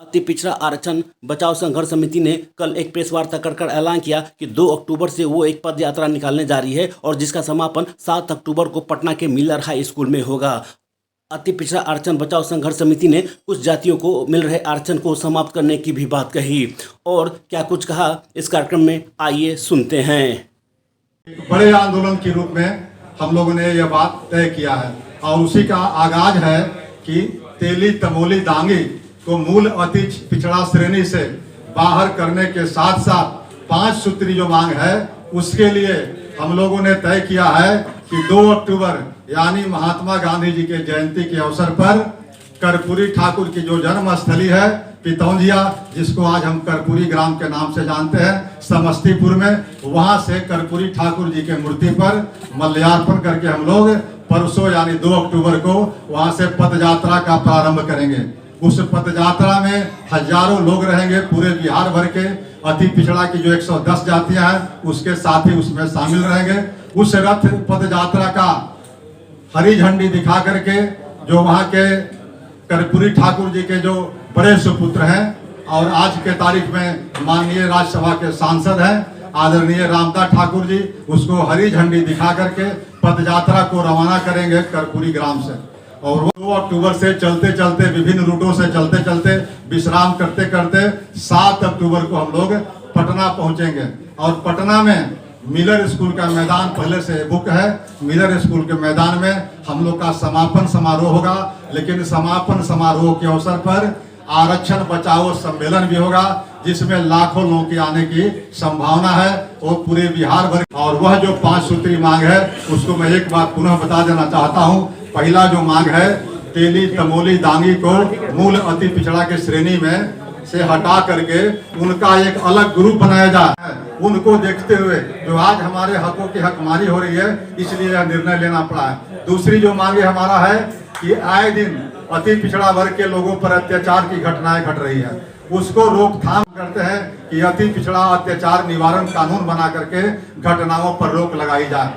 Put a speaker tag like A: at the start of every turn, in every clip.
A: अति पिछड़ा आरक्षण बचाओ संघर्ष समिति ने कल एक प्रेस वार्ता कर ऐलान किया कि 2 अक्टूबर से वो एक पद यात्रा निकालने जा रही है और जिसका समापन 7 अक्टूबर को पटना के मिलर हाई स्कूल में होगा। अति पिछड़ा आरक्षण बचाओ संघर्ष समिति ने कुछ जातियों को मिल रहे आरक्षण को समाप्त करने की भी बात कही और क्या कुछ कहा इस कार्यक्रम में, आइए सुनते हैं।
B: एक बड़े आंदोलन के रूप में हम लोगों ने यह बात तय किया है और उसी का आगाज है कि तेली तमोली दांगी को मूल अति पिछड़ा श्रेणी से बाहर करने के साथ साथ 5 सूत्री जो मांग है उसके लिए हम लोगों ने तय किया है कि 2 अक्टूबर यानी महात्मा गांधी जी के जयंती के अवसर पर कर्पूरी ठाकुर की जो जन्म स्थली है पितौंजिया, जिसको आज हम कर्पूरी ग्राम के नाम से जानते हैं, समस्तीपुर में, वहां से कर्पूरी ठाकुर जी के मूर्ति पर माल्यार्पण करके हम लोग परसों यानी 2 अक्टूबर को वहां से पद यात्रा का प्रारंभ करेंगे। उस पद यात्रा में हजारों लोग रहेंगे, पूरे बिहार भर के अति पिछड़ा की जो 110 जातियां हैं उसके साथ ही उसमें शामिल रहेंगे। उस रथ पद यात्रा का हरी झंडी दिखा करके जो वहां के कर्पूरी ठाकुर जी के जो बड़े सुपुत्र हैं और आज के तारीख में माननीय राज्यसभा के सांसद हैं आदरणीय रामदास ठाकुर जी, उसको हरी झंडी दिखा करके पद यात्रा को रवाना करेंगे कर्पूरी ग्राम से। और 2 अक्टूबर से चलते चलते विभिन्न रूटों से चलते चलते विश्राम करते करते 7 अक्टूबर को हम लोग पटना पहुंचेंगे और पटना में मिलर स्कूल का मैदान पहले से बुक है। मिलर स्कूल के मैदान में हम लोग का समापन समारोह होगा, लेकिन समापन समारोह के अवसर पर आरक्षण बचाओ सम्मेलन भी होगा जिसमें लाखों लोगों के आने की संभावना है और पूरे बिहार भर। और वह जो 5 सूत्री मांग है उसको मैं एक बार पुनः बता देना चाहता हूँ। पहला जो मांग है तेली तमोली दांगी को मूल अति पिछड़ा के श्रेणी में से हटा करके उनका एक अलग ग्रुप बनाया जाए। उनको देखते हुए जो आज हमारे हकों की हकमारी हो रही है इसलिए यह निर्णय लेना पड़ा है। दूसरी जो मांग हमारा है कि आए दिन अति पिछड़ा वर्ग के लोगों पर अत्याचार की घटनाएं घट रही है, उसको रोकथाम करते हैं कि अति पिछड़ा अत्याचार निवारण कानून बना करके घटनाओं पर रोक लगाई जाए।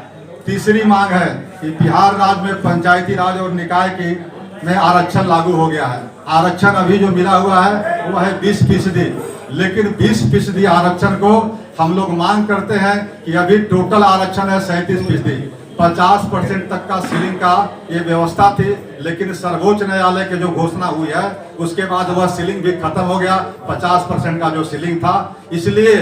B: तीसरी मांग है कि बिहार राज्य में पंचायती राज और निकाय की में आरक्षण लागू हो गया है। आरक्षण अभी जो मिला हुआ है वो है 20%, लेकिन 20% आरक्षण को हम लोग मांग करते हैं कि अभी टोटल आरक्षण है 37%। 50% तक का सीलिंग का ये व्यवस्था थी, लेकिन सर्वोच्च न्यायालय की जो घोषणा हुई है उसके बाद वह सीलिंग भी खत्म हो गया। 50% का जो सीलिंग था, इसलिए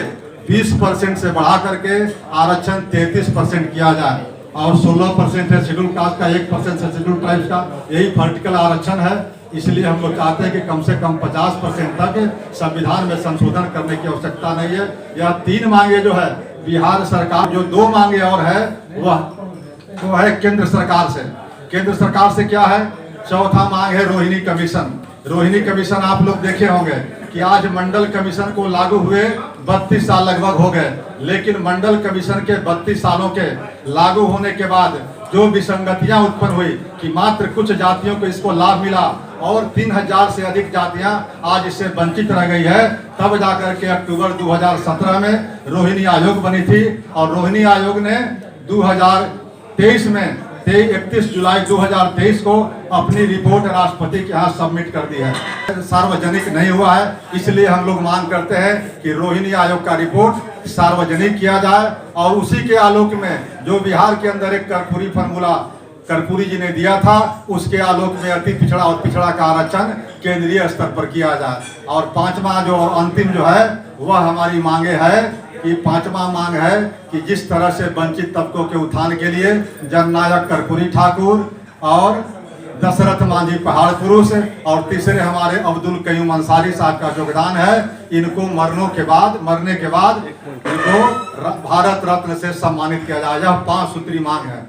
B: 20% से बढ़ा करके आरक्षण 33% किया जाए और 16% है शेड्यूल कास्ट का, 1% है शेड्यूल ट्राइब्स का, यही वर्टिकल आरक्षण है। इसलिए हम लोग चाहते हैं कि कम से कम 50% तक संविधान में संशोधन करने की आवश्यकता नहीं है। यह 3 मांगे जो है बिहार सरकार, जो 2 मांगे और है वह है केंद्र सरकार से। केंद्र सरकार से क्या है? चौथा मांग है रोहिणी कमीशन। रोहिणी कमीशन आप लोग देखे होंगे कि आज मंडल कमीशन को लागू हुए 32 साल लगभग हो गए, लेकिन मंडल कमीशन के 32 सालों के लागू होने के बाद जो विसंगतियां उत्पन्न हुई कि मात्र कुछ जातियों को इसको लाभ मिला और 3000 से अधिक जातियां आज इससे वंचित रह गई है। तब जाकर के अक्टूबर 2017 में रोहिणी आयोग बनी थी और रोहिणी आयोग ने 2023 में 31 जुलाई 2023 को अपनी रिपोर्ट राष्ट्रपति के यहाँ सबमिट कर दी है। सार्वजनिक नहीं हुआ है, इसलिए हम लोग मांग करते हैं कि रोहिणी आयोग का रिपोर्ट सार्वजनिक किया जाए और उसी के आलोक में जो बिहार के अंदर एक कर्पूरी फार्मूला कर्पूरी जी ने दिया था उसके आलोक में अति पिछड़ा और पिछड़ा का आरक्षण केंद्रीय स्तर पर किया जाए। और 5वां जो और अंतिम जो है वह हमारी मांगे है कि 5वां मांग है कि जिस तरह से वंचित तबकों के उत्थान के लिए जननायक कर्पूरी ठाकुर और दशरथ मांझी पहाड़ पुरुष और तीसरे हमारे अब्दुल कयूम अंसारी साहब का योगदान है, इनको मरने के बाद इनको भारत रत्न से सम्मानित किया जाए। यह 5 सूत्री मांग है।